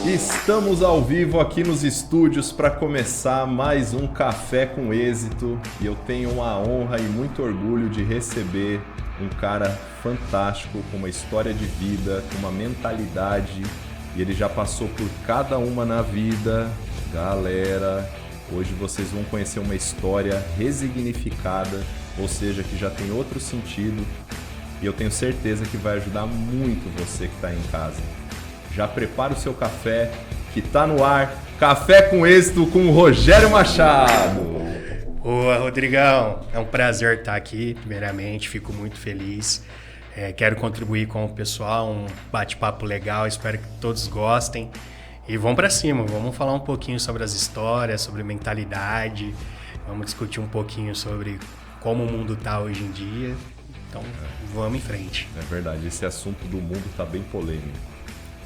Estamos ao vivo aqui nos estúdios para começar mais um Café com Êxito e eu tenho a honra e muito orgulho de receber um cara fantástico, com uma história de vida, com uma mentalidade, e ele já passou por cada uma na vida. Galera, hoje vocês vão conhecer uma história resignificada, ou seja, que já tem outro sentido, e eu tenho certeza que vai ajudar muito você que está em casa. Já prepara o seu café, que tá no ar. Café com Êxito com o Rogério Machado. Boa, Rodrigão. É um prazer estar aqui, primeiramente. Fico muito feliz. Quero contribuir com o pessoal, um bate-papo legal. Espero que todos gostem. E vamos para cima. Vamos falar um pouquinho sobre as histórias, sobre mentalidade. Vamos discutir um pouquinho sobre como o mundo tá hoje em dia. Então, vamos em frente. É verdade, esse assunto do mundo tá bem polêmico.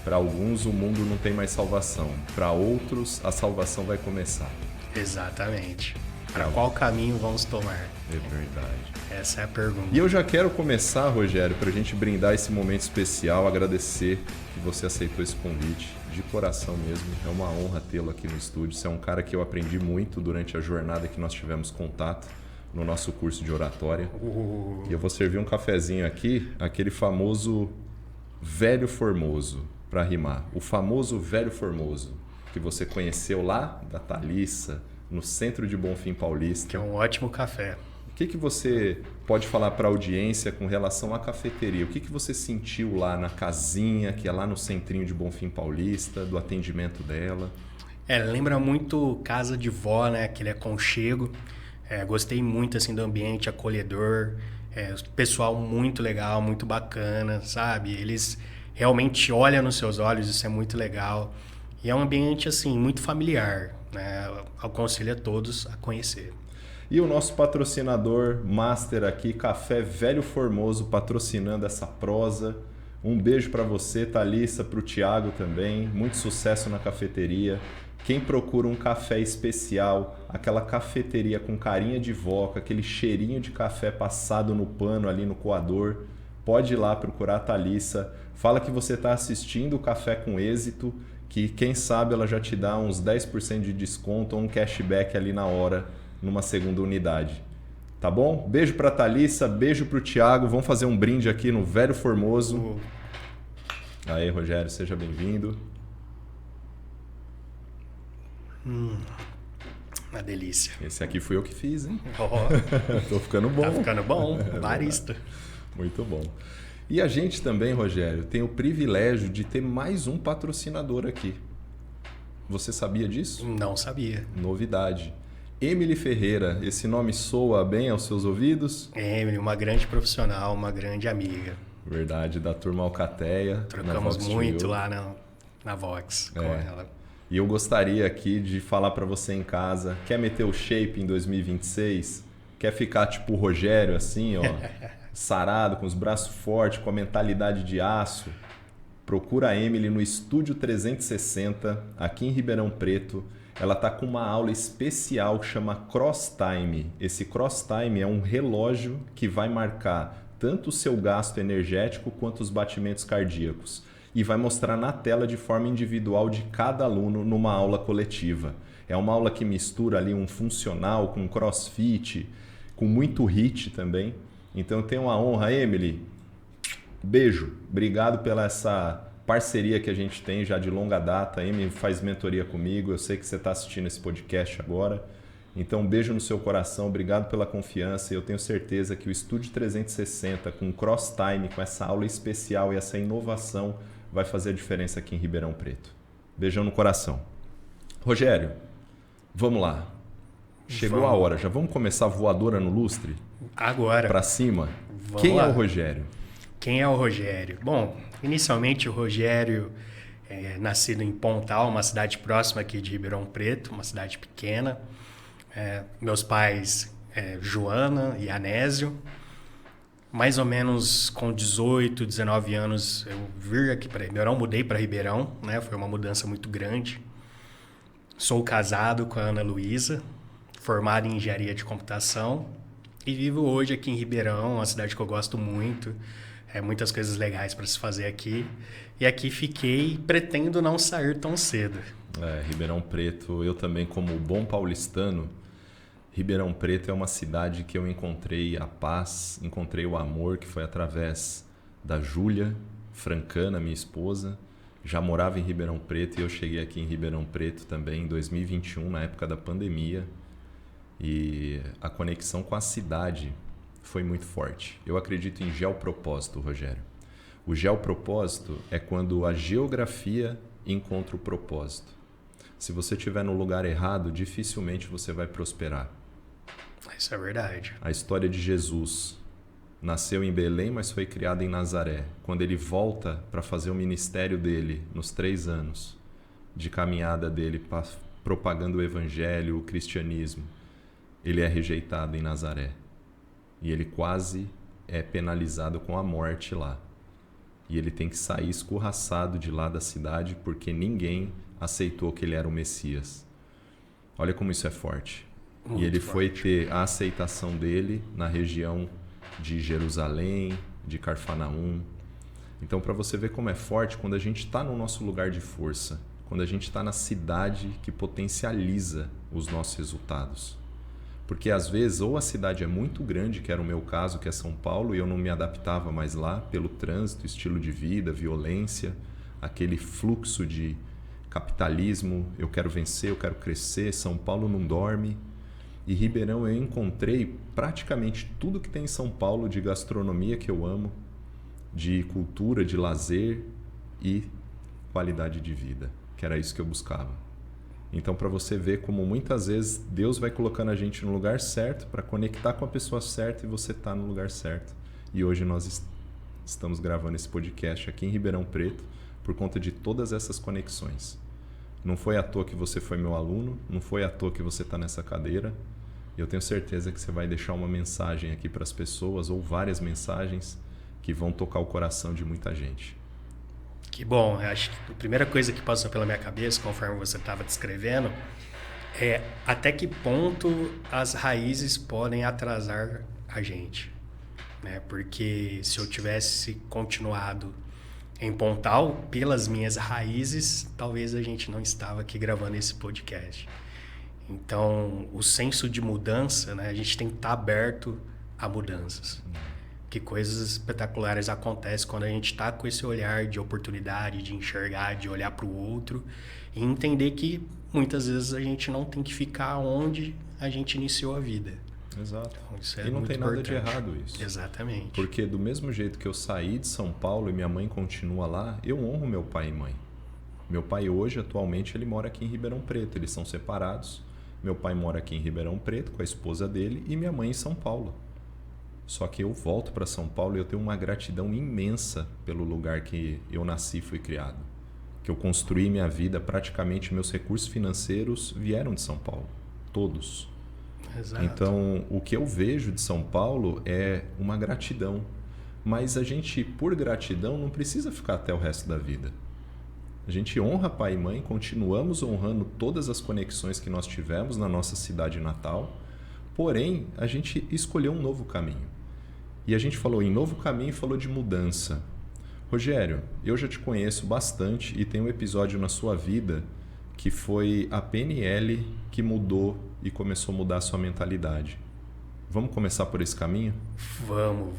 Para alguns, o mundo não tem mais salvação. Para outros, a salvação vai começar. Exatamente. Para qual caminho vamos tomar? É verdade. Essa é a pergunta. E eu já quero começar, Rogério, para a gente brindar esse momento especial, agradecer que você aceitou esse convite. De coração mesmo. É uma honra tê-lo aqui no estúdio. Você é um cara que eu aprendi muito durante a jornada que nós tivemos contato no nosso curso de oratória. E eu vou servir um cafezinho aqui, aquele famoso velho formoso. Para rimar, o famoso velho formoso que você conheceu lá da Thalissa, no centro de Bonfim Paulista. Que é um ótimo café. O que você pode falar para a audiência com relação à cafeteria? O que você sentiu lá na casinha, que é lá no centrinho de Bonfim Paulista, do atendimento dela? Lembra muito casa de vó, né? Aquele aconchego. Gostei muito assim do ambiente acolhedor. Pessoal muito legal, muito bacana, sabe? Eles realmente olha nos seus olhos, isso é muito legal. E é um ambiente, assim, muito familiar, né? Eu aconselho a todos a conhecer. E o nosso patrocinador master aqui, Café Velho Formoso, patrocinando essa prosa. Um beijo para você, Thalissa, para o Thiago também. Muito sucesso na cafeteria. Quem procura um café especial, aquela cafeteria com carinha de vó, com aquele cheirinho de café passado no pano ali no coador, pode ir lá procurar a Thalissa. Fala que você está assistindo o Café com Êxito, que quem sabe ela já te dá uns 10% de desconto ou um cashback ali na hora, numa segunda unidade. Tá bom? Beijo para a Thalissa, beijo para o Thiago. Vamos fazer um brinde aqui no Velho Formoso. Aí, Rogério, seja bem-vindo. Uma delícia. Esse aqui fui eu que fiz, hein? Oh, Tô ficando bom. Tá ficando bom, barista. Muito bom. E a gente também, Rogério, tem o privilégio de ter mais um patrocinador aqui. Você sabia disso? Não sabia. Novidade. Emily Ferreira, esse nome soa bem aos seus ouvidos? Emily, uma grande profissional, uma grande amiga. Verdade, da turma Alcateia. Trocamos muito lá na Vox com ela. E eu gostaria aqui de falar para você em casa, quer meter o shape em 2026? Quer ficar tipo o Rogério assim, ó? Sarado, com os braços fortes, com a mentalidade de aço, procura a Emily no Estúdio 360, aqui em Ribeirão Preto. Ela está com uma aula especial que chama Cross Time. Esse Cross Time é um relógio que vai marcar tanto o seu gasto energético quanto os batimentos cardíacos e vai mostrar na tela de forma individual de cada aluno numa aula coletiva. É uma aula que mistura ali um funcional com crossfit, com muito HIIT também. Então eu tenho a honra, Emily, beijo, obrigado pela essa parceria que a gente tem já de longa data. A Emily faz mentoria comigo, eu sei que você está assistindo esse podcast agora, então beijo no seu coração, obrigado pela confiança, e eu tenho certeza que o Estúdio 360 com Cross Time, com essa aula especial e essa inovação vai fazer a diferença aqui em Ribeirão Preto. Beijão no coração. Rogério, vamos lá. Chegou a hora, já vamos começar a voadora no lustre? Agora. Para cima? Vamos Quem lá. é o Rogério? Quem é o Rogério? Bom, inicialmente o Rogério é nascido em Pontal, uma cidade próxima aqui de Ribeirão Preto, uma cidade pequena. Meus pais, Joana e Anésio. Mais ou menos com 18, 19 anos, eu vim aqui para Ribeirão, mudei para Ribeirão, né? Foi uma mudança muito grande. Sou casado com a Ana Luísa, formado em engenharia de computação, e vivo hoje aqui em Ribeirão, uma cidade que eu gosto muito. muitas coisas legais para se fazer aqui. E aqui fiquei e pretendo não sair tão cedo. Ribeirão Preto, eu também como bom paulistano, Ribeirão Preto é uma cidade que eu encontrei a paz, encontrei o amor, que foi através da Júlia Francana, minha esposa. Já morava em Ribeirão Preto e eu cheguei aqui em Ribeirão Preto também em 2021, na época da pandemia. E a conexão com a cidade foi muito forte. Eu acredito em geopropósito, Rogério. O geopropósito é quando a geografia encontra o propósito. Se você estiver no lugar errado, dificilmente você vai prosperar. Isso é verdade. A história de Jesus. Nasceu em Belém, mas foi criado em Nazaré. Quando ele volta para fazer o ministério dele, nos 3 anos de caminhada dele, propagando o evangelho, o cristianismo, ele é rejeitado em Nazaré. E ele quase é penalizado com a morte lá. E ele tem que sair escorraçado de lá da cidade porque ninguém aceitou que ele era o Messias. Olha como isso é forte. Muito e ele foi ter a aceitação dele na região de Jerusalém, de Carfanaum. Então, para você ver como é forte, quando a gente está no nosso lugar de força, quando a gente está na cidade que potencializa os nossos resultados. Porque às vezes ou a cidade é muito grande, que era o meu caso, que é São Paulo, e eu não me adaptava mais lá pelo trânsito, estilo de vida, violência, aquele fluxo de capitalismo, eu quero vencer, eu quero crescer, São Paulo não dorme. E Ribeirão eu encontrei praticamente tudo que tem em São Paulo de gastronomia que eu amo, de cultura, de lazer e qualidade de vida, que era isso que eu buscava. Então, para você ver como muitas vezes Deus vai colocando a gente no lugar certo para conectar com a pessoa certa e você está no lugar certo. E hoje nós estamos gravando esse podcast aqui em Ribeirão Preto por conta de todas essas conexões. Não foi à toa que você foi meu aluno, não foi à toa que você está nessa cadeira. Eu tenho certeza que você vai deixar uma mensagem aqui para as pessoas ou várias mensagens que vão tocar o coração de muita gente. Que bom, eu acho que a primeira coisa que passou pela minha cabeça, conforme você estava descrevendo, é até que ponto as raízes podem atrasar a gente, né? Porque se eu tivesse continuado em Pontal, pelas minhas raízes, talvez a gente não estava aqui gravando esse podcast. Então, o senso de mudança, né? A gente tem que estar aberto a mudanças. Que coisas espetaculares acontecem quando a gente está com esse olhar de oportunidade, de enxergar, de olhar para o outro e entender que muitas vezes a gente não tem que ficar onde a gente iniciou a vida. Exato. Então, isso é e não muito tem nada importante. de errado isso. Exatamente. Porque do mesmo jeito que eu saí de São Paulo e minha mãe continua lá, eu honro meu pai e mãe. Meu pai hoje, atualmente, ele mora aqui em Ribeirão Preto. Eles são separados. Meu pai mora aqui em Ribeirão Preto com a esposa dele e minha mãe em São Paulo. Só que eu volto para São Paulo e eu tenho uma gratidão imensa pelo lugar que eu nasci e fui criado. Que eu construí minha vida, praticamente meus recursos financeiros vieram de São Paulo. Todos. Exato. Então, o que eu vejo de São Paulo é uma gratidão. Mas a gente, por gratidão, não precisa ficar até o resto da vida. A gente honra pai e mãe, continuamos honrando todas as conexões que nós tivemos na nossa cidade natal, porém, a gente escolheu um novo caminho. E a gente falou em novo caminho e falou de mudança. Rogério, eu já te conheço bastante e tem um episódio na sua vida que foi a PNL que mudou e começou a mudar a sua mentalidade. Vamos começar por esse caminho? Vamos.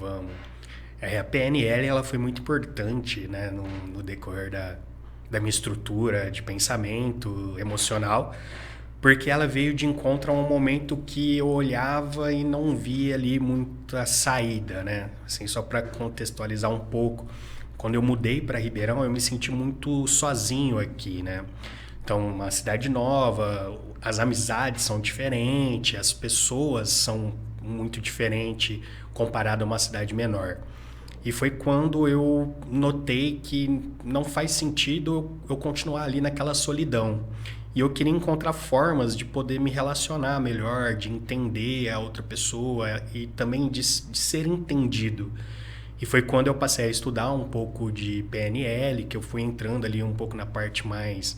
A PNL ela foi muito importante, né, no decorrer da minha estrutura de pensamento emocional, porque ela veio de encontro a um momento que eu olhava e não via ali muita saída, né? Assim, só para contextualizar um pouco, quando eu mudei para Ribeirão, eu me senti muito sozinho aqui, né? Então, uma cidade nova, as amizades são diferentes, as pessoas são muito diferentes comparado a uma cidade menor. E foi quando eu notei que não faz sentido eu continuar ali naquela solidão. E eu queria encontrar formas de poder me relacionar melhor, de entender a outra pessoa e também de ser entendido. E foi quando eu passei a estudar um pouco de PNL, que eu fui entrando ali um pouco na parte mais...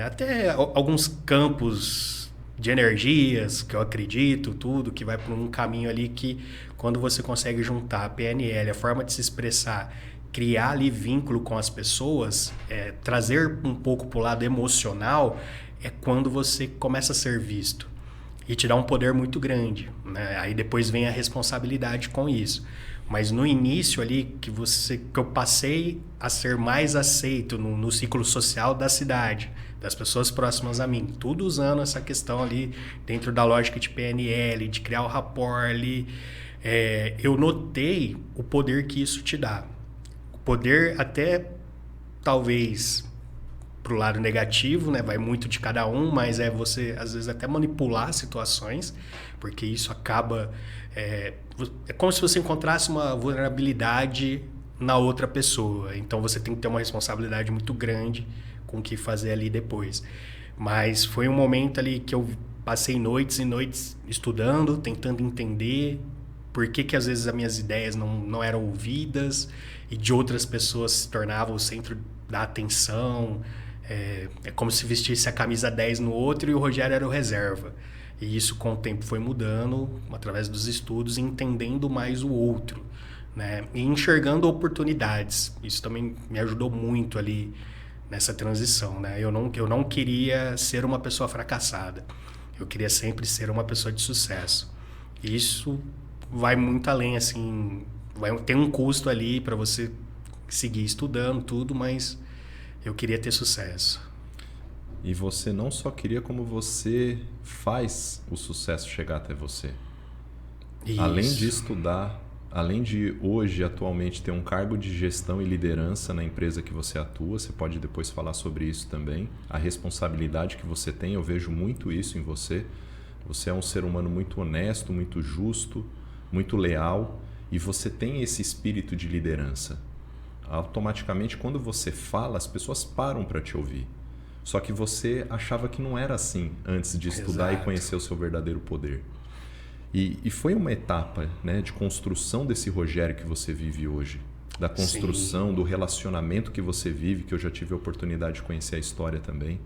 até alguns campos de energias, que eu acredito, tudo, que vai por um caminho ali que quando você consegue juntar a PNL, a forma de se expressar, criar ali vínculo com as pessoas, trazer um pouco para o lado emocional, é quando você começa a ser visto. E te dá um poder muito grande, né? Aí depois vem a responsabilidade com isso. Mas no início ali, que eu passei a ser mais aceito no ciclo social da cidade, das pessoas próximas a mim, tudo usando essa questão ali dentro da lógica de PNL, de criar o rapport ali, eu notei o poder que isso te dá. O poder até, talvez, pro lado negativo, né? Vai muito de cada um, mas você, às vezes, até manipular situações, porque isso acaba... É como se você encontrasse uma vulnerabilidade na outra pessoa. Então, você tem que ter uma responsabilidade muito grande com o que fazer ali depois. Mas foi um momento ali que eu passei noites e noites estudando, tentando entender por que às vezes as minhas ideias não eram ouvidas e de outras pessoas se tornavam o centro da atenção. É como se vestisse a camisa 10 no outro e o Rogério era o reserva. E isso com o tempo foi mudando através dos estudos, entendendo mais o outro, né? E enxergando oportunidades. Isso também me ajudou muito ali nessa transição, né? Eu não queria ser uma pessoa fracassada. Eu queria sempre ser uma pessoa de sucesso. E isso vai muito além, assim, tem um custo ali para você seguir estudando tudo, mas eu queria ter sucesso. E você não só queria, como você faz o sucesso chegar até você. Isso. Além de estudar, além de hoje, atualmente, ter um cargo de gestão e liderança na empresa que você atua, você pode depois falar sobre isso também. A responsabilidade que você tem, eu vejo muito isso em você. Você é um ser humano muito honesto, muito justo, muito leal, e você tem esse espírito de liderança. Automaticamente, quando você fala, as pessoas param para te ouvir. Só que você achava que não era assim antes de estudar. Exato. E conhecer o seu verdadeiro poder. E foi uma etapa, né, de construção desse Rogério que você vive hoje. Da construção, sim, do relacionamento que você vive, que eu já tive a oportunidade de conhecer a história também.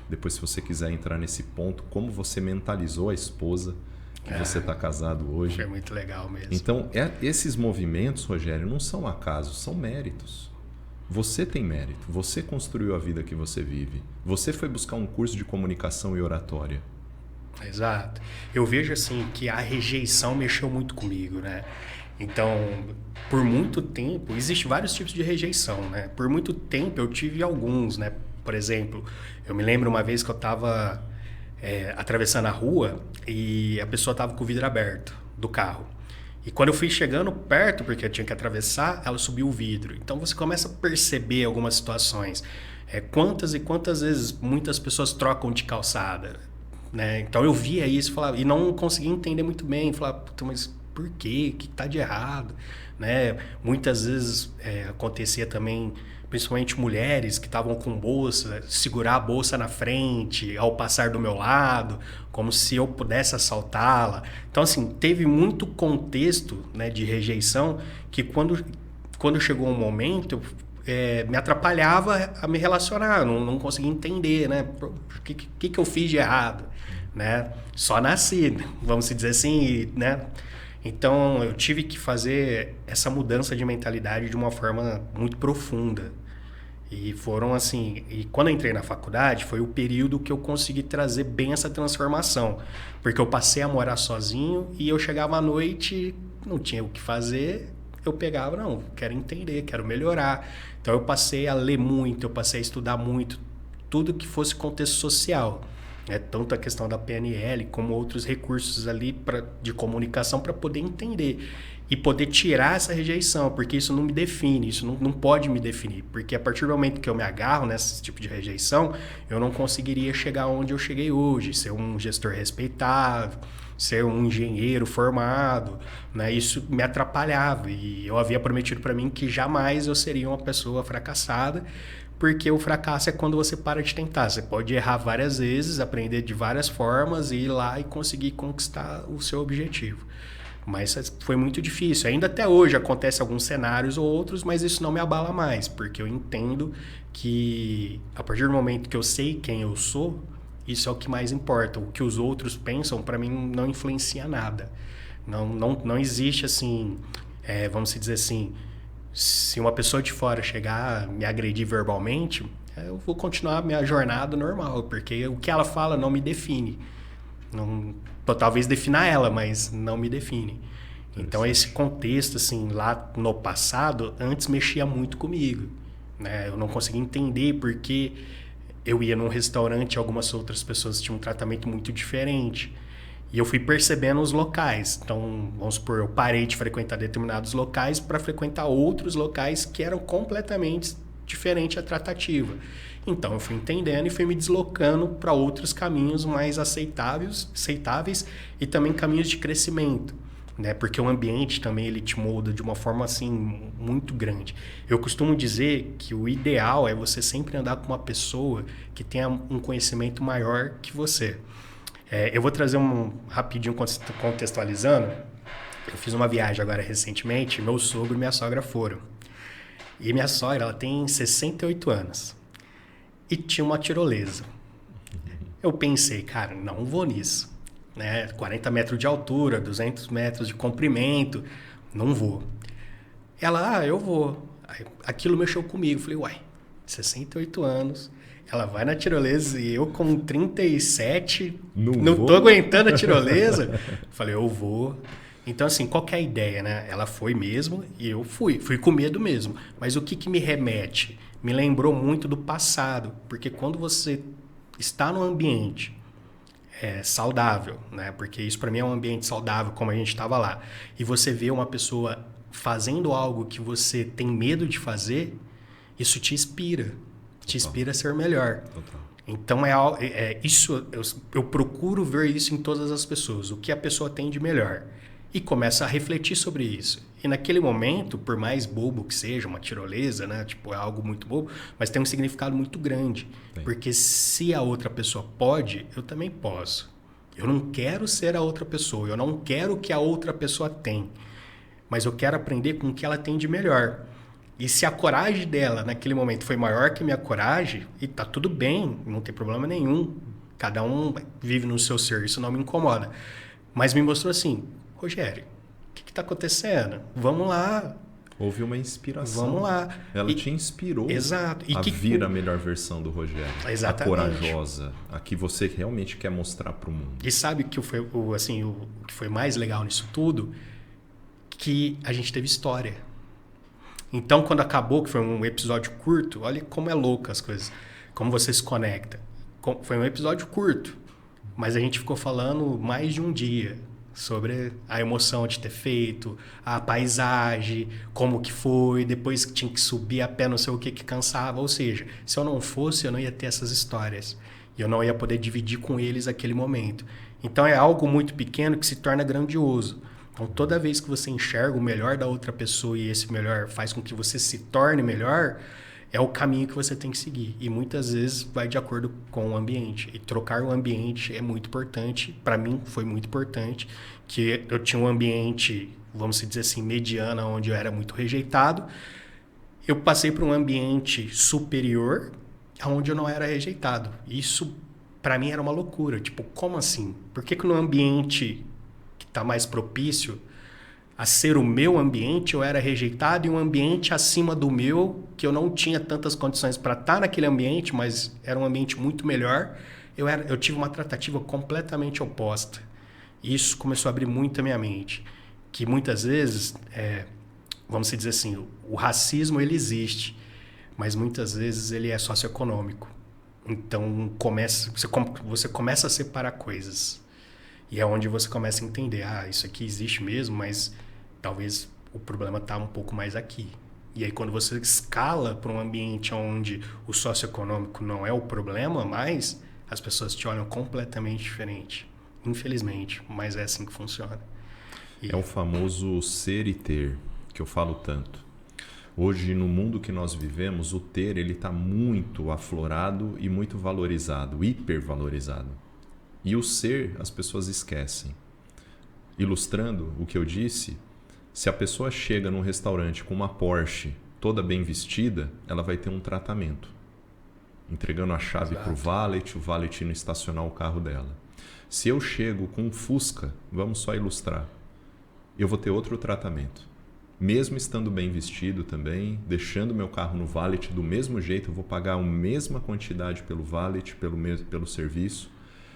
Depois, se você quiser entrar nesse ponto, como você mentalizou a esposa que você está casado hoje. Foi muito legal mesmo. Então, esses movimentos, Rogério, não são acasos, são méritos. Você tem mérito, você construiu a vida que você vive. Você foi buscar um curso de comunicação e oratória. Exato. Eu vejo assim que a rejeição mexeu muito comigo, né? Então, por muito tempo, existem vários tipos de rejeição, né? Por muito tempo eu tive alguns, né? Por exemplo, eu me lembro uma vez que eu estava atravessando a rua e a pessoa estava com o vidro aberto do carro. E quando eu fui chegando perto, porque eu tinha que atravessar, ela subiu o vidro. Então você começa a perceber algumas situações. Quantas e quantas vezes muitas pessoas trocam de calçada, né? Então eu via isso e não conseguia entender muito bem. Falava, mas por quê? O que está de errado? Né? Muitas vezes acontecia também, principalmente mulheres que estavam com bolsa, segurar a bolsa na frente ao passar do meu lado, como se eu pudesse assaltá-la. Então, assim, teve muito contexto, né, de rejeição que quando chegou um momento, me atrapalhava a me relacionar, não conseguia entender, né? O que eu fiz de errado, né? Só nasci, vamos dizer assim, né? Então, eu tive que fazer essa mudança de mentalidade de uma forma muito profunda. E foram assim... E quando eu entrei na faculdade, foi o período que eu consegui trazer bem essa transformação. Porque eu passei a morar sozinho e eu chegava à noite, não tinha o que fazer, eu pegava, não, quero entender, quero melhorar. Então, eu passei a ler muito, eu passei a estudar muito, tudo que fosse contexto social. Tanto a questão da PNL como outros recursos ali de comunicação para poder entender e poder tirar essa rejeição, porque isso não me define, isso não pode me definir, porque a partir do momento que eu me agarro nesse tipo de rejeição, eu não conseguiria chegar onde eu cheguei hoje, ser um gestor respeitável, ser um engenheiro formado, né? Isso me atrapalhava e eu havia prometido para mim que jamais eu seria uma pessoa fracassada, porque o fracasso é quando você para de tentar. Você pode errar várias vezes, aprender de várias formas e ir lá e conseguir conquistar o seu objetivo. Mas foi muito difícil. Ainda até hoje acontece alguns cenários ou outros, mas isso não me abala mais, porque eu entendo que a partir do momento que eu sei quem eu sou Isso é o que mais importa. O que os outros pensam, para mim, não influencia nada. Não existe assim, vamos dizer assim, se uma pessoa de fora chegar a me agredir verbalmente, eu vou continuar a minha jornada normal, porque o que ela fala não me define. Não, talvez defina ela, mas não me define. Então, esse contexto, assim, lá no passado, antes mexia muito comigo, né? Eu não conseguia entender porque eu ia num restaurante e algumas outras pessoas tinham um tratamento muito diferente. E eu fui percebendo os locais. Então, vamos supor, eu parei de frequentar determinados locais para frequentar outros locais que eram completamente diferentes a tratativa. Então, eu fui entendendo e fui me deslocando para outros caminhos mais aceitáveis e também caminhos de crescimento, né? Porque o ambiente também ele te molda de uma forma assim muito grande. Eu costumo dizer que o ideal é você sempre andar com uma pessoa que tenha um conhecimento maior que você. Eu vou trazer rapidinho contextualizando. Eu fiz uma viagem agora recentemente, meu sogro e minha sogra foram. E minha sogra, ela tem 68 anos. E tinha uma tirolesa. Eu pensei, cara, não vou nisso. Né? 40 metros de altura, 200 metros de comprimento, não vou. Ela, eu vou. Aquilo mexeu comigo. Falei, uai, 68 anos, ela vai na tirolesa e eu com 37 não tô aguentando a tirolesa. Falei, eu vou. Então, assim, qual que é a ideia, né? Ela foi mesmo e eu fui. Fui com medo mesmo. Mas o que me remete? Me lembrou muito do passado. Porque quando você está num ambiente saudável, né? Porque isso para mim é um ambiente saudável, como a gente estava lá. E você vê uma pessoa fazendo algo que você tem medo de fazer, isso te inspira. Te inspira a ser melhor. Total. Então, isso eu procuro ver isso em todas as pessoas. O que a pessoa tem de melhor. E começa a refletir sobre isso. E naquele momento, por mais bobo que seja, uma tirolesa, né? Tipo, é algo muito bobo, mas tem um significado muito grande. Sim. Porque se a outra pessoa pode, eu também posso. Eu não quero ser a outra pessoa, eu não quero o que a outra pessoa tem. Mas eu quero aprender com o que ela tem de melhor. E se a coragem dela naquele momento foi maior que a minha coragem, e tá tudo bem, não tem problema nenhum. Cada um vive no seu ser, isso não me incomoda. Mas me mostrou assim, Rogério, o que está acontecendo? Vamos lá. Houve uma inspiração. Vamos lá. Ela te inspirou exato. a vir a melhor versão do Rogério. Exatamente. A corajosa, a que você realmente quer mostrar para o mundo. E sabe que foi, o que foi mais legal nisso tudo? Que a gente teve história. Então, quando acabou, que foi um episódio curto, olha como é louco as coisas. Como você se conecta. Foi um episódio curto, mas a gente ficou falando mais de um dia sobre a emoção de ter feito, a paisagem, como que foi, depois que tinha que subir a pé, não sei o que cansava. Ou seja, se eu não fosse, eu não ia ter essas histórias. E eu não ia poder dividir com eles aquele momento. Então é algo muito pequeno que se torna grandioso. Então toda vez que você enxerga o melhor da outra pessoa e esse melhor faz com que você se torne melhor, é o caminho que você tem que seguir. E muitas vezes vai de acordo com o ambiente. E trocar o ambiente é muito importante. Para mim foi muito importante. Que eu tinha um ambiente, vamos dizer assim, mediano, onde eu era muito rejeitado. Eu passei para um ambiente superior, onde eu não era rejeitado. Isso, para mim, era uma loucura. Tipo, como assim? Por que no ambiente que está mais propício a ser o meu ambiente, eu era rejeitado, e um ambiente acima do meu, que eu não tinha tantas condições para estar naquele ambiente, mas era um ambiente muito melhor, eu tive uma tratativa completamente oposta. Isso começou a abrir muito a minha mente. Que muitas vezes, vamos dizer assim, o racismo ele existe, mas muitas vezes ele é socioeconômico. Então você começa a separar coisas. E é onde você começa a entender, isso aqui existe mesmo, mas talvez o problema está um pouco mais aqui. E aí quando você escala para um ambiente onde o socioeconômico não é o problema, mas as pessoas te olham completamente diferente. Infelizmente, mas é assim que funciona. É o famoso ser e ter, que eu falo tanto. Hoje, no mundo que nós vivemos, o ter ele está muito aflorado e muito valorizado, hipervalorizado. E o ser, as pessoas esquecem. Ilustrando o que eu disse, se a pessoa chega num restaurante com uma Porsche toda bem vestida, ela vai ter um tratamento. entregando a chave para o valet indo estacionar o carro dela. Se eu chego com um Fusca, vamos só ilustrar, eu vou ter outro tratamento. Mesmo estando bem vestido também, deixando meu carro no valet do mesmo jeito, eu vou pagar a mesma quantidade pelo valet, pelo serviço,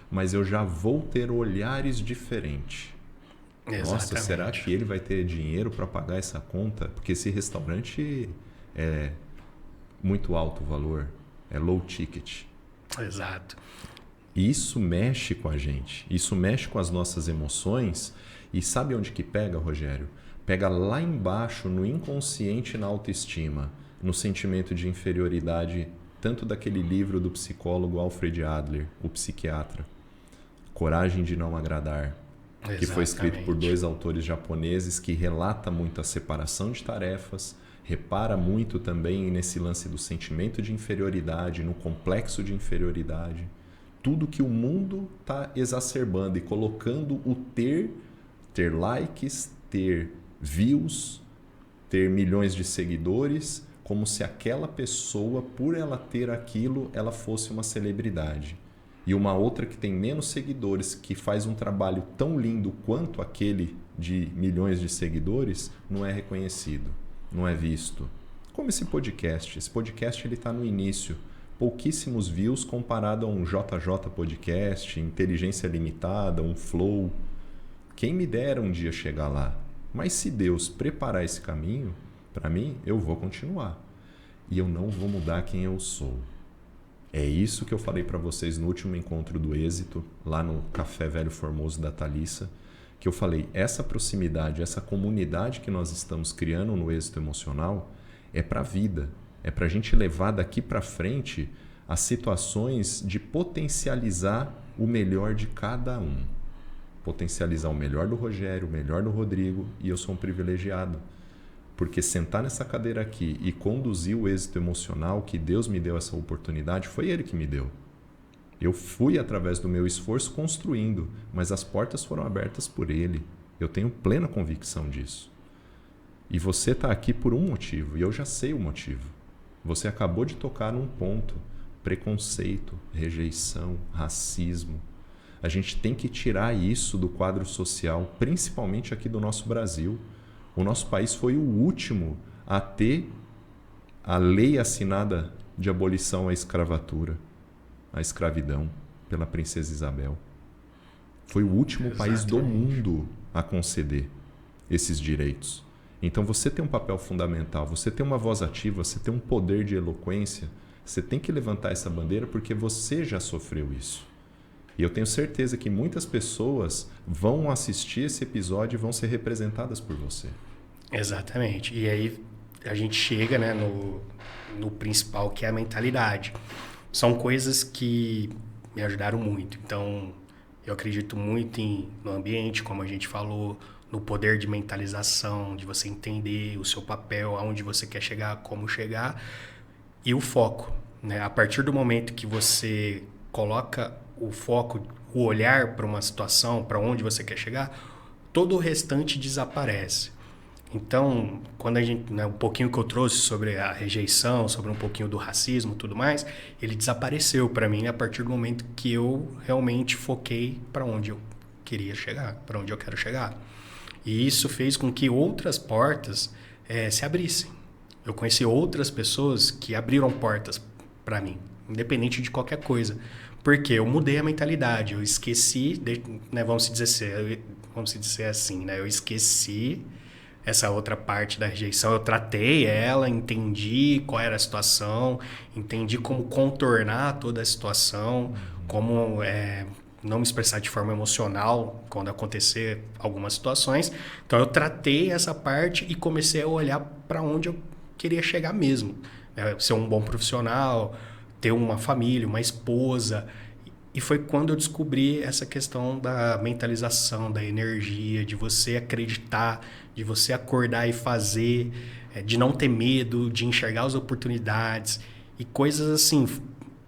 mas eu já vou ter olhares diferentes. Exatamente. Nossa, será que ele vai ter dinheiro para pagar essa conta? Porque esse restaurante é muito alto o valor, é low ticket. Exato. Isso mexe com a gente, isso mexe com as nossas emoções. E sabe onde que pega, Rogério? Pega lá embaixo, no inconsciente e na autoestima, no sentimento de inferioridade, tanto daquele livro do psicólogo Alfred Adler, o psiquiatra, Coragem de Não Agradar, que foi escrito por 2 autores japoneses, que relata muito a separação de tarefas, repara muito também nesse lance do sentimento de inferioridade, no complexo de inferioridade. Tudo que o mundo está exacerbando e colocando o ter likes, ter views, ter milhões de seguidores, como se aquela pessoa, por ela ter aquilo, ela fosse uma celebridade. E uma outra que tem menos seguidores, que faz um trabalho tão lindo quanto aquele de milhões de seguidores, não é reconhecido, não é visto. Como esse podcast. Esse podcast está no início. Pouquíssimos views comparado a um JJ Podcast, Inteligência Limitada, um Flow. Quem me dera um dia chegar lá. Mas se Deus preparar esse caminho, para mim, eu vou continuar. E eu não vou mudar quem eu sou. É isso que eu falei para vocês no último encontro do êxito, lá no Café Velho Formoso da Thalissa, que eu falei, essa proximidade, essa comunidade que nós estamos criando no êxito emocional é para a vida. É para a gente levar daqui para frente as situações de potencializar o melhor de cada um. Potencializar o melhor do Rogério, o melhor do Rodrigo, e eu sou um privilegiado. Porque sentar nessa cadeira aqui e conduzir o êxito emocional, que Deus me deu essa oportunidade, foi Ele que me deu. Eu fui, através do meu esforço, construindo, mas as portas foram abertas por Ele. Eu tenho plena convicção disso. E você está aqui por um motivo, e eu já sei o motivo. Você acabou de tocar num ponto: preconceito, rejeição, racismo. A gente tem que tirar isso do quadro social, principalmente aqui do nosso Brasil. O nosso país foi o último a ter a lei assinada de abolição à escravatura, à escravidão, pela princesa Isabel. Foi o último país do mundo a conceder esses direitos. Então você tem um papel fundamental, você tem uma voz ativa, você tem um poder de eloquência, você tem que levantar essa bandeira porque você já sofreu isso. E eu tenho certeza que muitas pessoas vão assistir esse episódio e vão ser representadas por você. Exatamente. E aí a gente chega, né, no principal, que é a mentalidade. São coisas que me ajudaram muito. Então, eu acredito muito no ambiente, como a gente falou, no poder de mentalização, de você entender o seu papel, aonde você quer chegar, como chegar, e o foco, né? A partir do momento que você coloca o foco, o olhar para uma situação, para onde você quer chegar, todo o restante desaparece. Então, quando a gente, né, um pouquinho que eu trouxe sobre a rejeição, sobre um pouquinho do racismo e tudo mais, ele desapareceu para mim a partir do momento que eu realmente foquei para onde eu queria chegar, para onde eu quero chegar. E isso fez com que outras portas se abrissem. Eu conheci outras pessoas que abriram portas para mim, independente de qualquer coisa. Porque eu mudei a mentalidade, eu esqueci, né, vamos dizer assim, né, eu esqueci essa outra parte da rejeição, eu tratei ela, entendi qual era a situação, entendi como contornar toda a situação, como não me expressar de forma emocional quando acontecer algumas situações. Então eu tratei essa parte e comecei a olhar para onde eu queria chegar mesmo, né? Ser um bom profissional, ter uma família, uma esposa. E foi quando eu descobri essa questão da mentalização, da energia, de você acreditar, de você acordar e fazer, de não ter medo, de enxergar as oportunidades. E coisas assim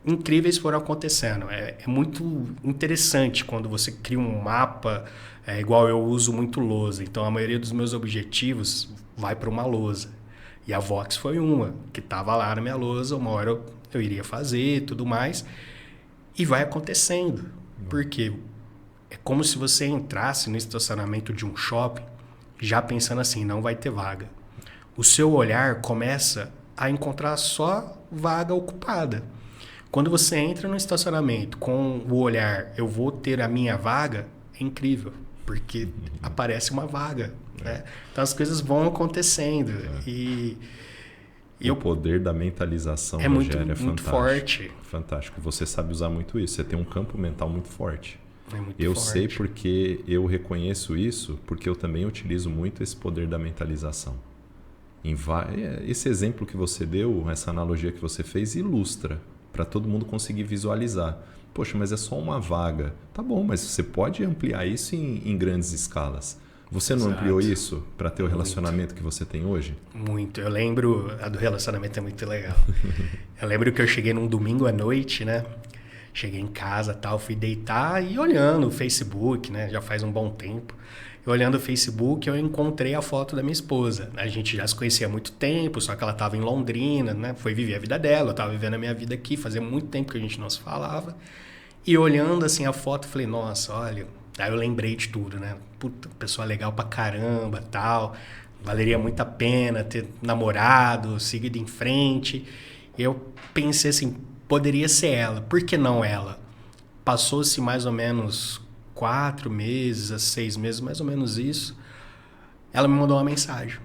incríveis foram acontecendo. É muito interessante quando você cria um mapa, igual eu uso muito lousa. Então a maioria dos meus objetivos vai para uma lousa. E a Vox foi uma, que estava lá na minha lousa, uma hora eu iria fazer, tudo mais. E vai acontecendo. Porque é como se você entrasse no estacionamento de um shopping já pensando assim, não vai ter vaga. O seu olhar começa a encontrar só vaga ocupada. Quando você entra no estacionamento com o olhar, eu vou ter a minha vaga, é incrível, porque aparece uma vaga. Né? Então as coisas vão acontecendo. E o poder da mentalização, é Rogério, é muito fantástico. Forte. Fantástico. Você sabe usar muito isso. Você tem um campo mental muito forte. É muito eu forte. sei porque eu reconheço isso, porque eu também utilizo muito esse poder da mentalização. Esse exemplo que você deu, essa analogia que você fez, ilustra para todo mundo conseguir visualizar. Poxa, mas é só uma vaga. Tá bom, mas você pode ampliar isso em grandes escalas. Você não ampliou isso para ter o relacionamento que você tem hoje? Muito. Eu lembro, a do relacionamento é muito legal. Eu lembro que eu cheguei num domingo à noite, né? Cheguei em casa, tal, fui deitar e olhando o Facebook, né? Já faz um bom tempo. E olhando o Facebook, eu encontrei a foto da minha esposa. A gente já se conhecia há muito tempo, só que ela estava em Londrina, né? Foi viver a vida dela, eu estava vivendo a minha vida aqui, fazia muito tempo que a gente não se falava. E olhando assim a foto, falei, nossa, olha... Aí eu lembrei de tudo, né? Puta, pessoa legal pra caramba, tal. Valeria muito a pena ter namorado, seguido em frente. E eu pensei assim, poderia ser ela. Por que não ela? Passou-se mais ou menos 4 meses a 6 meses, mais ou menos isso. Ela me mandou uma mensagem.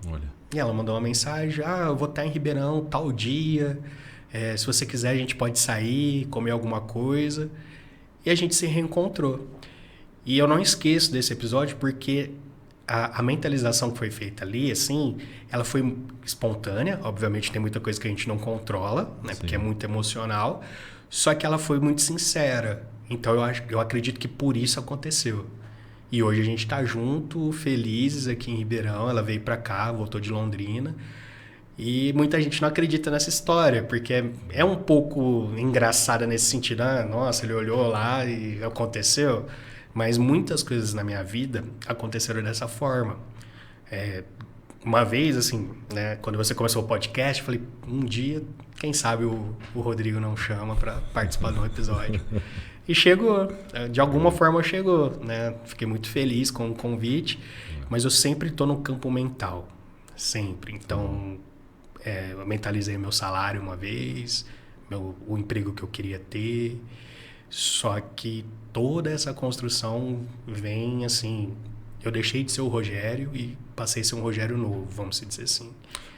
Olha. E ela mandou uma mensagem, eu vou estar em Ribeirão tal dia. Se você quiser, a gente pode sair, comer alguma coisa. E a gente se reencontrou. E eu não esqueço desse episódio porque a mentalização que foi feita ali, assim, ela foi espontânea. Obviamente tem muita coisa que a gente não controla, né? Porque é muito emocional. Só que ela foi muito sincera. Então eu acredito que por isso aconteceu. E hoje a gente está junto, felizes aqui em Ribeirão. Ela veio para cá, voltou de Londrina. E muita gente não acredita nessa história, porque é um pouco engraçada nesse sentido. Nossa, ele olhou lá e aconteceu. Mas muitas coisas na minha vida aconteceram dessa forma. Uma vez, assim, né, quando você começou o podcast, eu falei, um dia, quem sabe o Rodrigo não chama para participar de um episódio. E chegou, de alguma forma chegou, né? Fiquei muito feliz com o convite, mas eu sempre estou no campo mental, sempre. Então, eu mentalizei meu salário uma vez, o emprego que eu queria ter, só que toda essa construção vem assim... Eu deixei de ser o Rogério e passei a ser um Rogério novo, vamos dizer assim.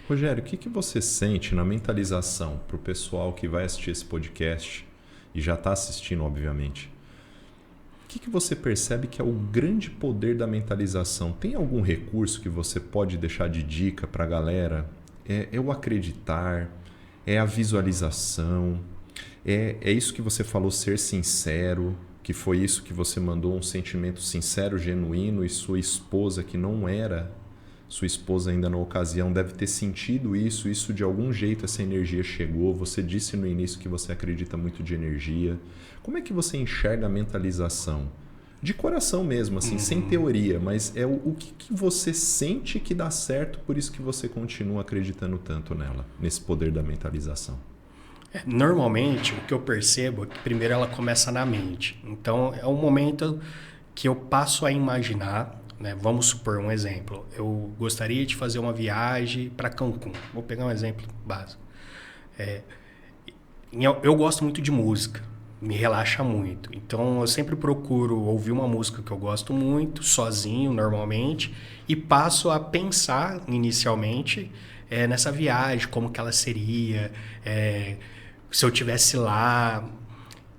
Rogério, o que você sente na mentalização para o pessoal que vai assistir esse podcast e já está assistindo, obviamente? O que você percebe que é o grande poder da mentalização? Tem algum recurso que você pode deixar de dica para a galera? É o acreditar? É a visualização? É isso que você falou, ser sincero? Que foi isso que você mandou, um sentimento sincero, genuíno, e sua esposa, que não era sua esposa ainda na ocasião, deve ter sentido isso de algum jeito essa energia chegou. Você disse no início que você acredita muito de energia. Como é que você enxerga a mentalização? De coração mesmo, assim, sem teoria, mas é o que você sente que dá certo, por isso que você continua acreditando tanto nela, nesse poder da mentalização. Normalmente, o que eu percebo é que primeiro ela começa na mente. Então, é um momento que eu passo a imaginar, né? Vamos supor um exemplo. Eu gostaria de fazer uma viagem para Cancún. Vou pegar um exemplo básico. Eu gosto muito de música, me relaxa muito. Então, eu sempre procuro ouvir uma música que eu gosto muito, sozinho, normalmente, e passo a pensar, inicialmente, nessa viagem, como que ela seria... se eu tivesse lá.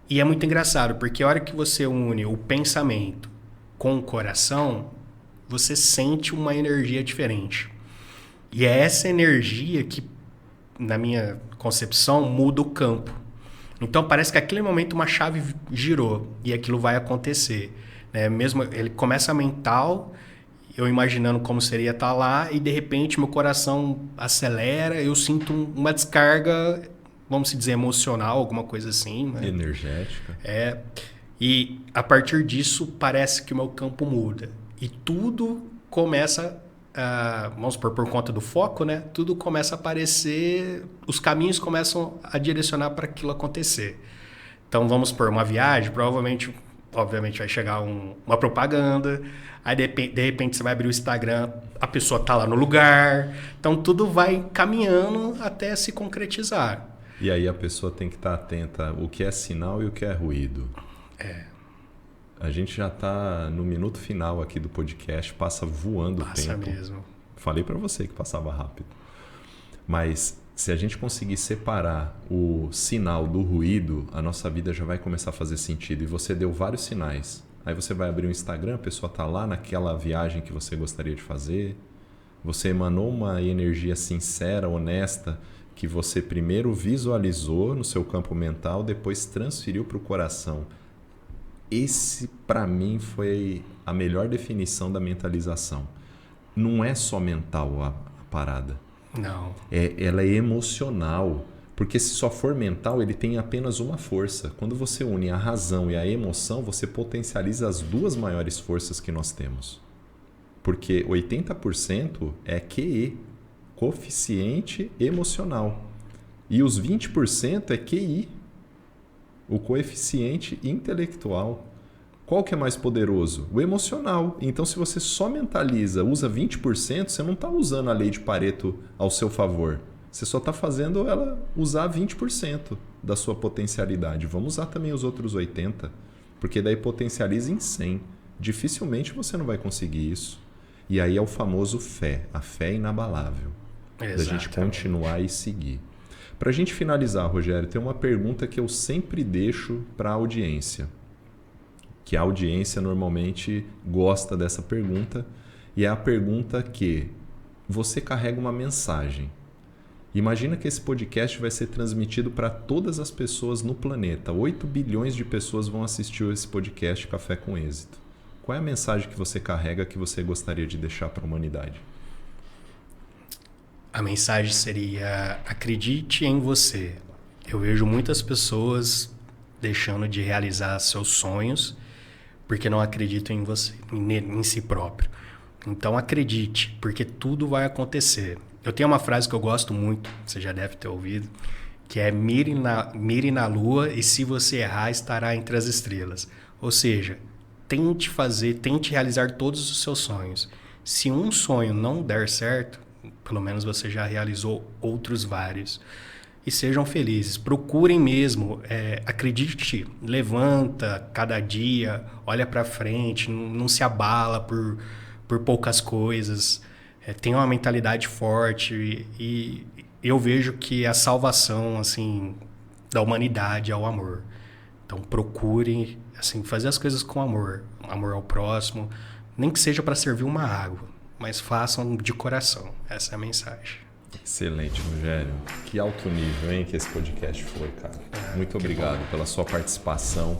E é muito engraçado, porque a hora que você une o pensamento com o coração, você sente uma energia diferente. E é essa energia que, na minha concepção, muda o campo. Então parece que naquele momento uma chave girou e aquilo vai acontecer. Mesmo ele começa mental, eu imaginando como seria estar lá, e de repente meu coração acelera, eu sinto uma descarga, vamos dizer, emocional, alguma coisa assim. Né? Energética. E a partir disso parece que o meu campo muda. E tudo começa vamos supor, por conta do foco, né? Tudo começa a aparecer, os caminhos começam a direcionar para aquilo acontecer. Então, vamos supor, uma viagem, provavelmente, obviamente, vai chegar uma propaganda, aí de repente você vai abrir o Instagram, a pessoa está lá no lugar, então tudo vai caminhando até se concretizar. E aí a pessoa tem que estar atenta o que é sinal e o que é ruído. A gente já está no minuto final aqui do podcast, passa voando o tempo. Passa mesmo. Falei para você que passava rápido. Mas se a gente conseguir separar o sinal do ruído, a nossa vida já vai começar a fazer sentido. E você deu vários sinais. Aí você vai abrir o Instagram, a pessoa está lá naquela viagem que você gostaria de fazer. Você emanou uma energia sincera, honesta, que você primeiro visualizou no seu campo mental, depois transferiu para o coração. Esse, para mim, foi a melhor definição da mentalização. Não é só mental a parada. Não. Ela é emocional. Porque se só for mental, ele tem apenas uma força. Quando você une a razão e a emoção, você potencializa as duas maiores forças que nós temos. Porque 80% é QE, coeficiente emocional. E os 20% é QI, o coeficiente intelectual. Qual que é mais poderoso? O emocional. Então, se você só mentaliza, usa 20%, você não está usando a lei de Pareto ao seu favor. Você só está fazendo ela usar 20% da sua potencialidade. Vamos usar também os outros 80%, porque daí potencializa em 100%. Dificilmente você não vai conseguir isso. E aí é o famoso fé, a fé inabalável. Da gente continuar e seguir. Para a gente finalizar, Rogério, tem uma pergunta que eu sempre deixo para a audiência. Que a audiência normalmente gosta dessa pergunta. E é a pergunta que você carrega uma mensagem. Imagina que esse podcast vai ser transmitido para todas as pessoas no planeta. 8 bilhões de pessoas vão assistir esse podcast Café com Êxito. Qual é a mensagem que você carrega que você gostaria de deixar para a humanidade? A mensagem seria: acredite em você. Eu vejo muitas pessoas deixando de realizar seus sonhos porque não acreditam em você, em si próprio. Então acredite, porque tudo vai acontecer. Eu tenho uma frase que eu gosto muito, você já deve ter ouvido, que é: mire na lua e se você errar, estará entre as estrelas. Ou seja, tente realizar todos os seus sonhos. Se um sonho não der certo, pelo menos você já realizou outros vários. E sejam felizes. Procurem mesmo. Acredite. Levanta cada dia. Olha para frente. Não se abala por poucas coisas. Tenha uma mentalidade forte. E eu vejo que a salvação assim, da humanidade é o amor. Então procurem assim, fazer as coisas com amor. Amor ao próximo. Nem que seja para servir uma água. Mas façam de coração. Essa é a mensagem. Excelente, Rogério. Que alto nível, hein, que esse podcast foi, cara. Muito obrigado pela sua participação.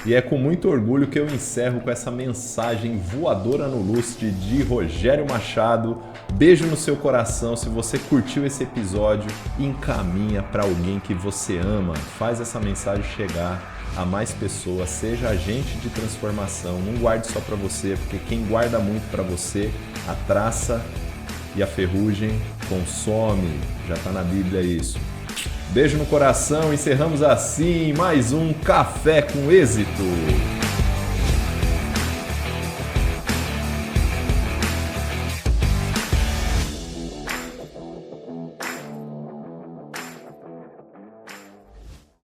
E é com muito orgulho que eu encerro com essa mensagem voadora no lustre de Rogério Machado. Beijo no seu coração. Se você curtiu esse episódio, encaminha para alguém que você ama. Faz essa mensagem chegar a mais pessoas, seja agente de transformação. Não guarde só para você, porque quem guarda muito para você, a traça e a ferrugem consome. Já está na Bíblia isso. Beijo no coração, encerramos assim mais um Café com Êxito.